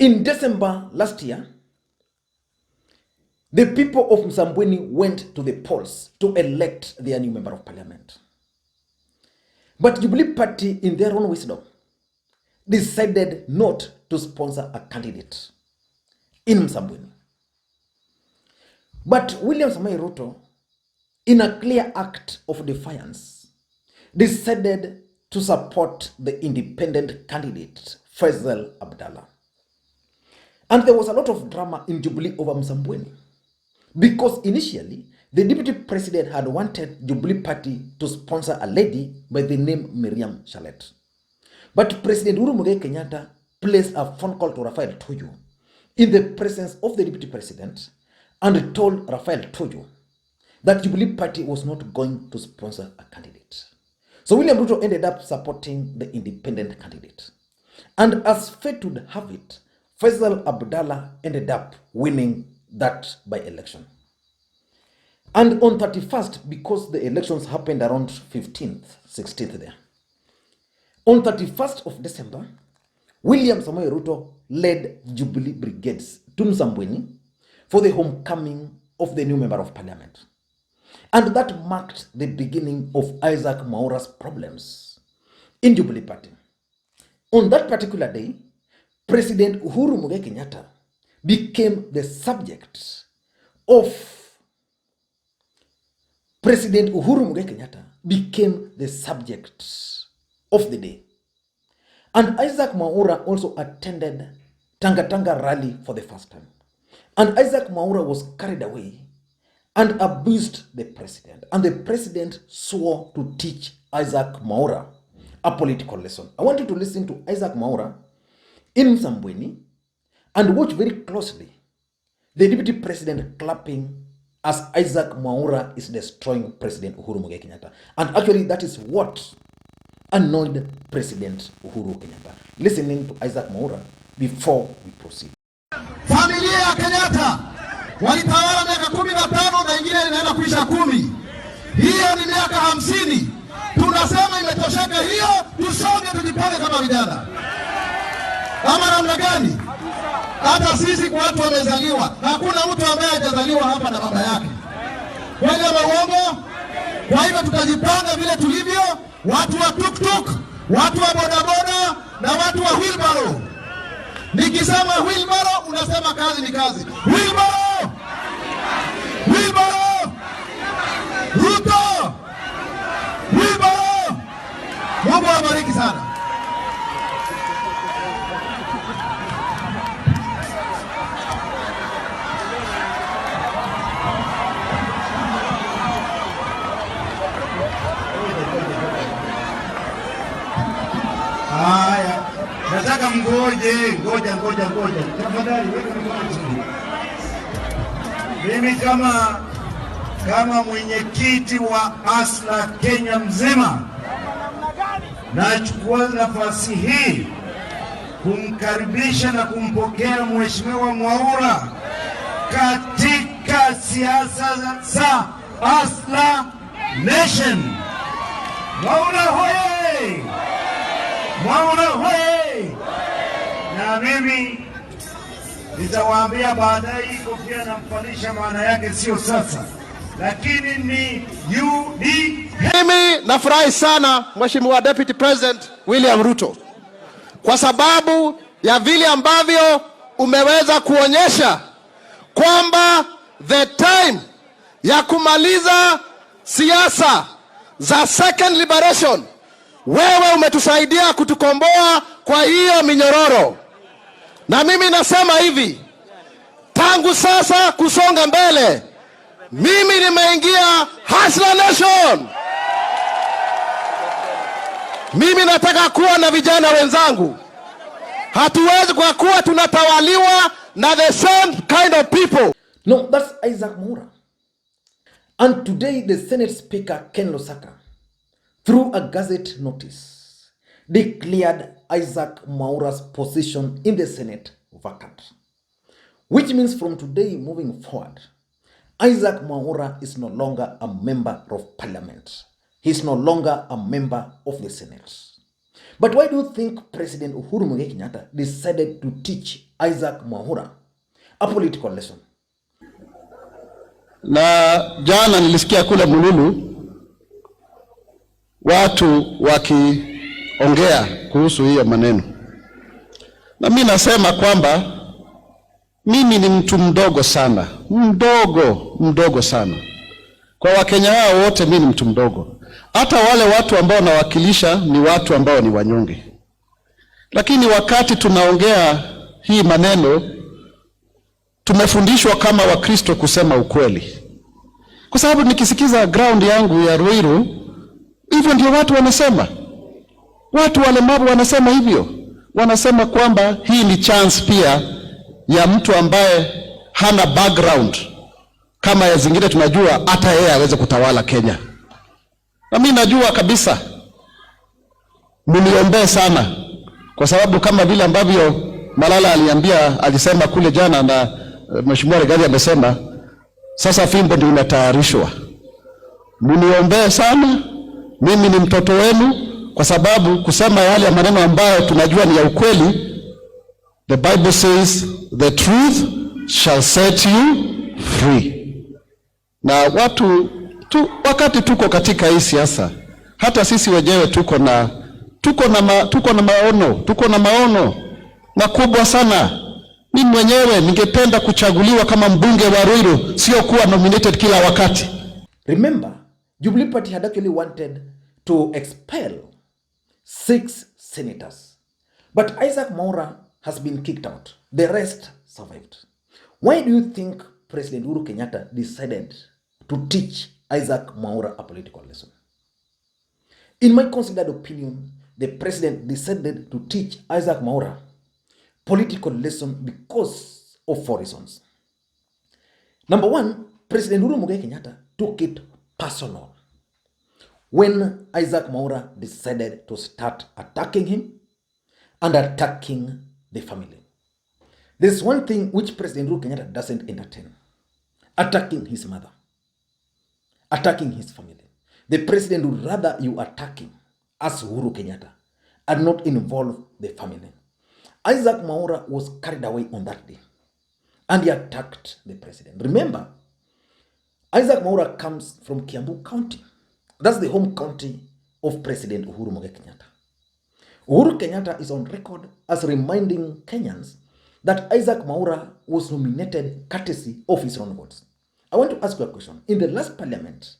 In December last year, the people of Msambweni went to the polls to elect their new member of parliament. But Jubilee Party, in their own wisdom, decided not to sponsor a candidate in Msambweni. But William Samoei Ruto, in a clear act of defiance, decided to support the independent candidate, Faisal Abdallah. And there was a lot of drama in Jubilee over Msambweni, because initially, the deputy president had wanted Jubilee Party to sponsor a lady by the name Miriam Shalet. But President Uhuru Kenyatta placed a phone call to Raphael Tuju in the presence of the deputy president and told Raphael Tuju that Jubilee Party was not going to sponsor a candidate. So William Ruto ended up supporting the independent candidate. And as fate would have it, Faisal Abdallah ended up winning that by-election. And on 31st, because the elections happened around 15th, 16th there, on 31st of December, William Samoei Ruto led Jubilee brigades to Msambweni for the homecoming of the new member of parliament. And that marked the beginning of Isaac Mwaura's problems in Jubilee Party. On that particular day, President Uhuru Kenyatta became the subject of President Uhuru Kenyatta became the subject of the day. And Isaac Mwaura also attended Tanga rally for the first time. And Isaac Mwaura was carried away and abused the president. And the president swore to teach Isaac Mwaura a political lesson. I want you to listen to Isaac Mwaura in Msambweni and watch very closely the deputy president clapping as Isaac Mwaura is destroying President Uhuru Kenyatta. And actually that is what annoyed President Uhuru Kenyatta. Listening to Isaac Mwaura before we proceed. Familia ya Kenyatta walitawala miaka 15 na ingine inaenda kuisha 10. Hiyo ni miaka 50. Tunasema imetosheka hiyo, tusonge tujipange kama vijana. Ama namna gani? Hata sisi kwa watu wamezaliwa, hakuna mtu ambaye hajazaliwa hapa na baba yake. Kweli ama uongo? Kwa hivyo tutajipanga vile tulivyo, watu wa tuktuk, watu wa bodaboda na watu wa wheelbarrow. Nikisema wheelbarrow unasema kazi ni kazi. Wheelbarrow! Wheelbarrow! Ruto! Wheelbarrow! Mungu awabariki sana. Haya, nataka ngoja. Tafadhali weka mikono chini. Mimi kama mwenyekiti wa ASLA Kenya mzima, nachukua nafasi hii kumkaribisha na kumpokea Mheshimiwa Mwaura katika siasa za ASLA Nation. Mwaura hoye! Mwaura hoye! Na mimi nitawaambia baadaye hii kofia namfalisha maana yake sio sasa, lakini ni UD. Mimi nafurahi sana Mheshimiwa Deputy President William Ruto kwa sababu ya vile ambavyo umeweza kuonyesha kwamba the time ya kumaliza siasa za second liberation, wewe umetusaidia kutukomboa kwa hiyo minyororo. Na mimi nasema hivi, tangu sasa kusonga mbele, mimi nimeingia Hustler Nation. Mimi nataka kuwa na vijana wenzangu. Hatuwezi kwa kuwa tunatawaliwa na the same kind of people. No, that's Isaac Mwaura. And today the Senate Speaker Kenneth Lusaka, through a Gazette notice, declared Isaac Mwaura's position in the Senate vacant. Which means from today moving forward, Isaac Mwaura is no longer a member of parliament. He is no longer a member of the Senate. But why do you think President Uhuru Kenyatta decided to teach Isaac Mwaura a political lesson? Na jana nilisikia kule Mululu watu wakiongea kuhusu hiyo maneno, na mimi nasema kwamba mimi ni mtu mdogo sana, mdogo sana. Kwa Wakenya hao wote mimi ni mtu mdogo. Hata wale watu ambao nawakilisha ni watu ambao ni wanyonge. Lakini wakati tunaongea hii maneno, tumefundishwa kama Wakristo kusema ukweli. Kwa sababu nikisikiza ground yangu ya Ruiru, hivyo ndio watu wanasema. Watu walemavu wanasema hivyo. Wanasema kwamba hii ni chance pia ya mtu ambaye hana background kama ya zingine, tunajua hata yeye aweze kutawala Kenya. Na mimi najua kabisa, mniombee sana, kwa sababu kama vile ambavyo Malala alisema kule jana, na Mheshimiwa Rigathi amesema, sasa fimbo ndio inatayarishwa. Mniombee sana, mimi ni mtoto wenu, kwa sababu kusema yale maneno ambayo tunajua ni ya ukweli. The Bible says the truth shall set you free. Na wakati tuko katika hii siasa, hata sisi wenyewe tuko na maono makubwa sana. Mimi mwenyewe ningependa kuchaguliwa kama mbunge wa Ruiru, sio kuwa nominated kila wakati. Remember, Jubilee Party had actually wanted to expel 6 senators. But Isaac Mwaura has been kicked out. The rest survived. Why do you think President Uhuru Kenyatta decided to teach Isaac Mwaura a political lesson? In my considered opinion, the president decided to teach Isaac Mwaura political lesson because of 4 reasons. Number 1, President Uhuru Kenyatta took it personal when Isaac Mwaura decided to start attacking him and attacking the family. There's one thing which President Uhuru Kenyatta doesn't entertain: attacking his mother, attacking his family. The president would rather you attack him as Uhuru Kenyatta and not involve the family. Isaac Mwaura was carried away on that day and he attacked the president. Remember, Isaac Mwaura comes from Kiambu County. That's the home county of President Uhuru Kenyatta. Uhuru Kenyatta is on record as reminding Kenyans that Isaac Mwaura was nominated courtesy of his own votes. I want to ask you a question. In the last parliament,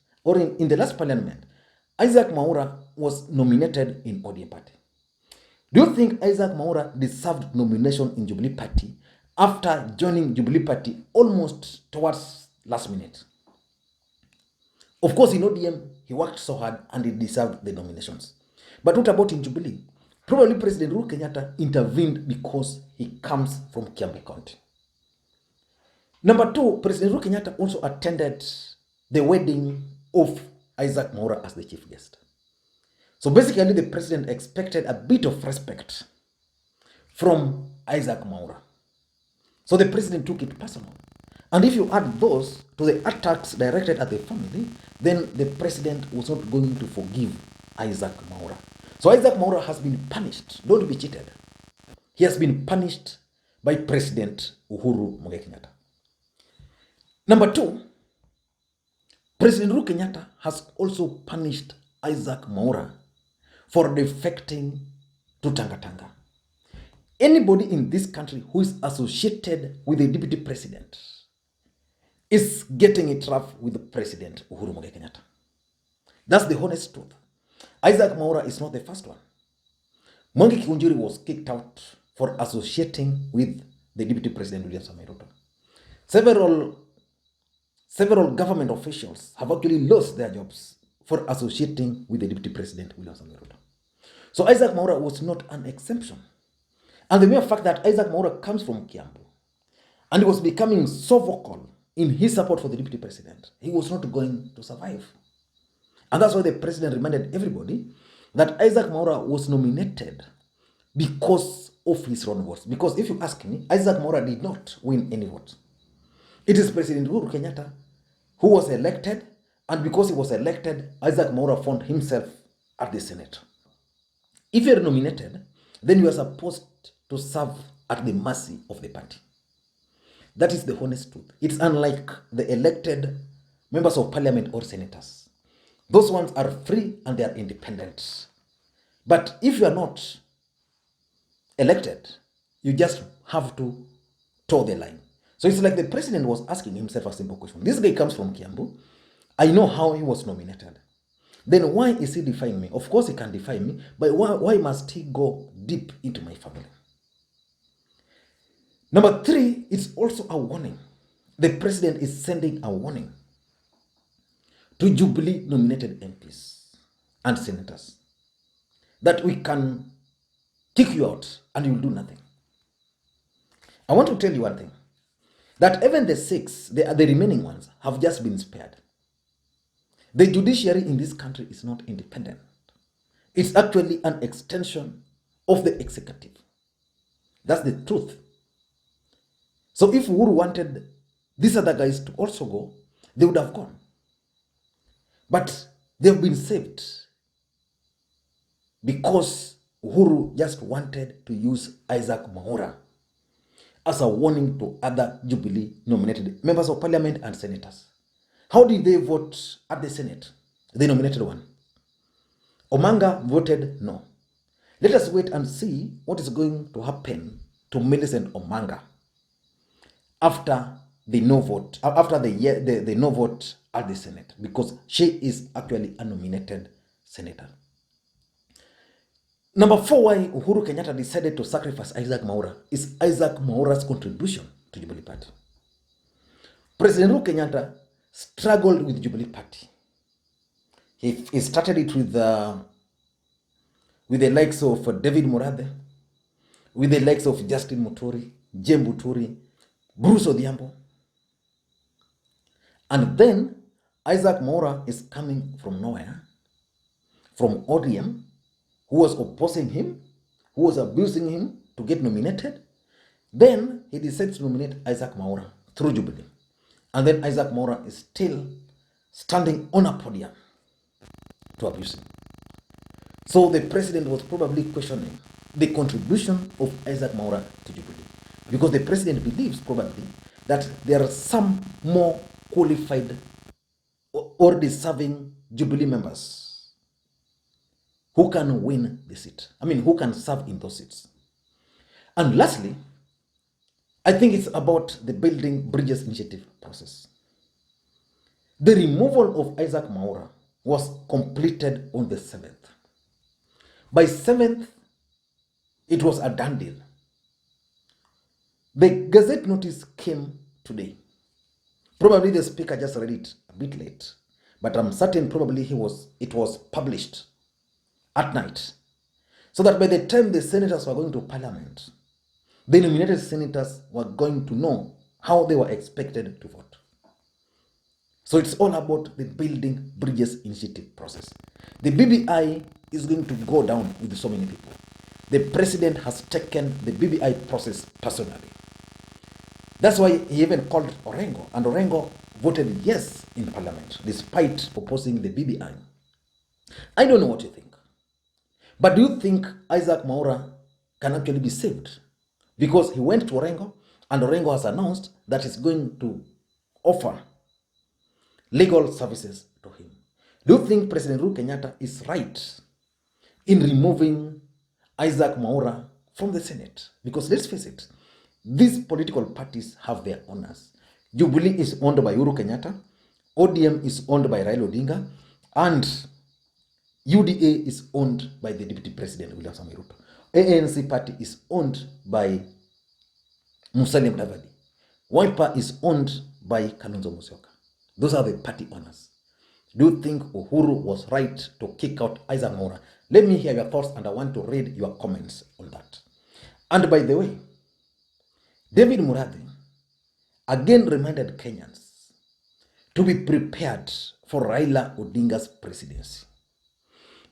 Isaac Mwaura was nominated in ODM party. Do you think Isaac Mwaura deserved nomination in Jubilee Party after joining Jubilee Party almost towards last minute? Of course, in ODM, he worked so hard and he deserved the nominations. But what about in Jubilee? Probably President Uhuru Kenyatta intervened because he comes from Kiambu County. Number 2, President Uhuru Kenyatta also attended the wedding of Isaac Mwaura as the chief guest. So basically, the president expected a bit of respect from Isaac Mwaura. So the president took it personal. And if you add those to the attacks directed at the family, then the president was not going to forgive Isaac Mwaura. So Isaac Mwaura has been punished. Don't be cheated. He has been punished by President Uhuru Kenyatta. Number 2, President Uhuru Kenyatta has also punished Isaac Mwaura for defecting to Tanga Tanga. Anybody in this country who is associated with the deputy president is getting it rough with the President Uhuru Kenyatta. That's the honest truth. Isaac Mwaura is not the first one. Mwangi Kiunjuri was kicked out for associating with the deputy president William Samoei Ruto. Several government officials have actually lost their jobs for associating with the deputy president William Samoei Ruto. So Isaac Mwaura was not an exemption. And the mere fact that Isaac Mwaura comes from Kiambu and he was becoming so vocal in his support for the deputy president, he was not going to survive. And that's why the president reminded everybody that Isaac Mwaura was nominated because of his own votes. Because if you ask me, Isaac Mwaura did not win any votes. It is President Uhuru Kenyatta who was elected, and because he was elected, Isaac Mwaura found himself at the Senate. If you're nominated, then you are supposed to serve at the mercy of the party. That is the honest truth. It's unlike the elected members of parliament or senators. Those ones are free and they are independent. But if you are not elected, you just have to toe the line. So it's like the president was asking himself a simple question. This guy comes from Kiambu. I know how he was nominated. Then why is he defying me? Of course he can defy me, but why must he go deep into my family? Number 3, it's also a warning. The president is sending a warning to Jubilee nominated MPs and senators that we can kick you out and you'll do nothing. I want to tell you one thing, that even the 6, the remaining ones, have just been spared. The judiciary in this country is not independent. It's actually an extension of the executive. That's the truth. So if Uhuru wanted these other guys to also go, they would have gone. But they've been saved because Uhuru just wanted to use Isaac Mwaura as a warning to other Jubilee nominated members of parliament and senators. How did they vote at the Senate? They nominated one. Omanga voted no. Let us wait and see what is going to happen to Millicent Omanga after the no vote, after the no vote at the Senate, because she is actually a nominated senator. Number 4, why Uhuru Kenyatta decided to sacrifice Isaac Mwaura is Isaac Mwaura's contribution to Jubilee Party. President Uhuru Kenyatta struggled with Jubilee Party. He started it with the likes of David Murathe, with the likes of Justin Muturi, Jem Buturi, Bruce Odhiambo. And then Isaac Mwaura is coming from nowhere, from ODM, who was opposing him, who was abusing him to get nominated. Then he decides to nominate Isaac Mwaura through Jubilee. And then Isaac Mwaura is still standing on a podium to abuse him. So the president was probably questioning the contribution of Isaac Mwaura to Jubilee, because the president believes probably that there are some more qualified or deserving Jubilee members who can win the seat. I mean, who can serve in those seats. And lastly, I think it's about the Building Bridges Initiative process. The removal of Isaac Mwaura was completed on the 7th. By 7th, it was a done deal. The Gazette notice came today. Probably the speaker just read it a bit late, but I'm certain probably it was published at night, so that by the time the senators were going to parliament, the nominated senators were going to know how they were expected to vote. So it's all about the Building Bridges Initiative process. The BBI is going to go down with so many people. The president has taken the BBI process personally. That's why he even called Orengo, and Orengo voted yes in parliament, despite opposing the BBI. I don't know what you think. But do you think Isaac Mwaura can actually be saved? Because he went to Orengo, and Orengo has announced that he's going to offer legal services to him. Do you think President Uhuru Kenyatta is right in removing Isaac Mwaura from the Senate? Because let's face it, these political parties have their owners. Jubilee is owned by Uhuru Kenyatta, ODM is owned by Raila Odinga, and UDA is owned by the Deputy President, William Samoei Ruto. ANC party is owned by Musalia Mudavadi. Wiper is owned by Kalonzo Musyoka. Those are the party owners. Do you think Uhuru was right to kick out Isaac Mwaura? Let me hear your thoughts, and I want to read your comments on that. And by the way, David Murathe again reminded Kenyans to be prepared for Raila Odinga's presidency.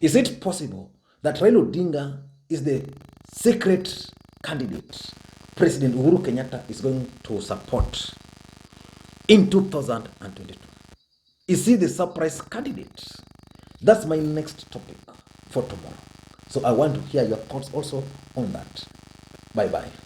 Is it possible that Raila Odinga is the secret candidate President Uhuru Kenyatta is going to support in 2022? Is he the surprise candidate? That's my next topic for tomorrow. So I want to hear your thoughts also on that. Bye-bye.